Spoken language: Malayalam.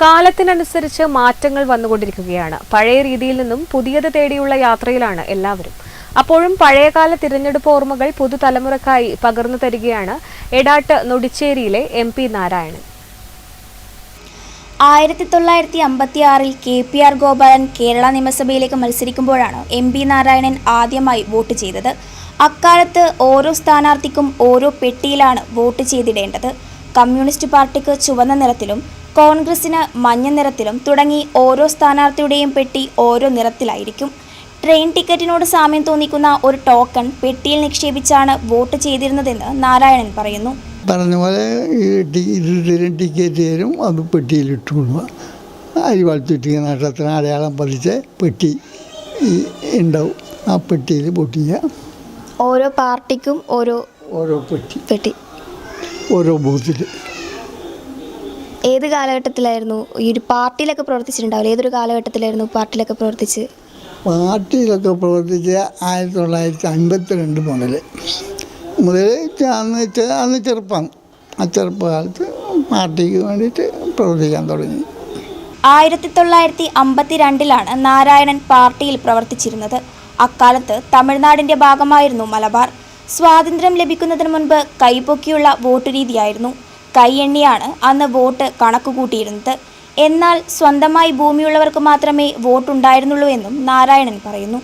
കാലത്തിനനുസരിച്ച് മാറ്റങ്ങൾ വന്നുകൊണ്ടിരിക്കുകയാണ്. പഴയ രീതിയിൽ നിന്നും പുതിയത് തേടിയുള്ള യാത്രയിലാണ് എല്ലാവരും. അപ്പോഴും പഴയകാല തിരഞ്ഞെടുപ്പ് ഓർമ്മകൾ പുതുതലമുറക്കായി പകർന്നു തരികയാണ് എടാട്ട് നൊടിച്ചേരിയിലെ MP നാരായണൻ. 1956 KPR ഗോപാലൻ കേരള നിയമസഭയിലേക്ക് മത്സരിക്കുമ്പോഴാണ് MP നാരായണൻ ആദ്യമായി വോട്ട് ചെയ്തത്. അക്കാലത്ത് ഓരോ സ്ഥാനാർത്ഥിക്കും ഓരോ പെട്ടിയിലാണ് വോട്ട് ചെയ്തിടേണ്ടത്. കമ്മ്യൂണിസ്റ്റ് പാർട്ടിക്ക് ചുവന്ന നിറത്തിലും കോൺഗ്രസിന് മഞ്ഞ നിറത്തിലും തുടങ്ങി ഓരോ സ്ഥാനാർത്ഥിയുടെയും പെട്ടി ഓരോ നിറത്തിലായിരിക്കും. ട്രെയിൻ ടിക്കറ്റിനോട് സാമ്യം തോന്നിക്കുന്ന ഒരു ടോക്കൺ പെട്ടിയിൽ നിക്ഷേപിച്ചാണ് വോട്ട് ചെയ്തിരുന്നതെന്ന് നാരായണൻ പറയുന്നു. പറഞ്ഞ പോലെ ടിക്കറ്റ് തരും, അത് പെട്ടിയിലിട്ട് കൊണ്ടുപോകുക. അരിവാൾ ചുറ്റിക നക്ഷത്രം അടയാളം പതിച്ച പെട്ടി ഉണ്ടാവും. ആ പെട്ടിയിൽ വോട്ട് ചെയ്യുക. ഓരോ പാർട്ടിക്കും ഓരോ പെട്ടി ഓരോ ബൂത്തിൽ. ഏത് കാലഘട്ടത്തിലായിരുന്നു ഈ ഒരു പാർട്ടിയിലൊക്കെ പ്രവർത്തിച്ചിട്ടുണ്ടാവില്ല? ഏതൊരു കാലഘട്ടത്തിലായിരുന്നു പാർട്ടിയിലൊക്കെ പ്രവർത്തിച്ച് 1952 മുതൽ അന്ന് ചെറുപ്പമാണ്. ആ ചെറുപ്പകാലത്ത് പാർട്ടിക്ക് വേണ്ടിയിട്ട് പ്രവർത്തിക്കാൻ തുടങ്ങി. 1952 നാരായണൻ പാർട്ടിയിൽ പ്രവർത്തിച്ചിരുന്നത്. അക്കാലത്ത് തമിഴ്നാടിൻ്റെ ഭാഗമായിരുന്നു മലബാർ. സ്വാതന്ത്ര്യം ലഭിക്കുന്നതിന് മുൻപ് കൈപൊക്കിയുള്ള വോട്ട് രീതിയായിരുന്നു. കൈ എണ്ണിയാണ് അന്ന് വോട്ട് കണക്കുകൂട്ടിയിരുന്നത്. എന്നാൽ സ്വന്തമായി ഭൂമിയുള്ളവർക്ക് മാത്രമേ വോട്ടുണ്ടായിരുന്നുള്ളൂ എന്നും നാരായണൻ പറയുന്നു.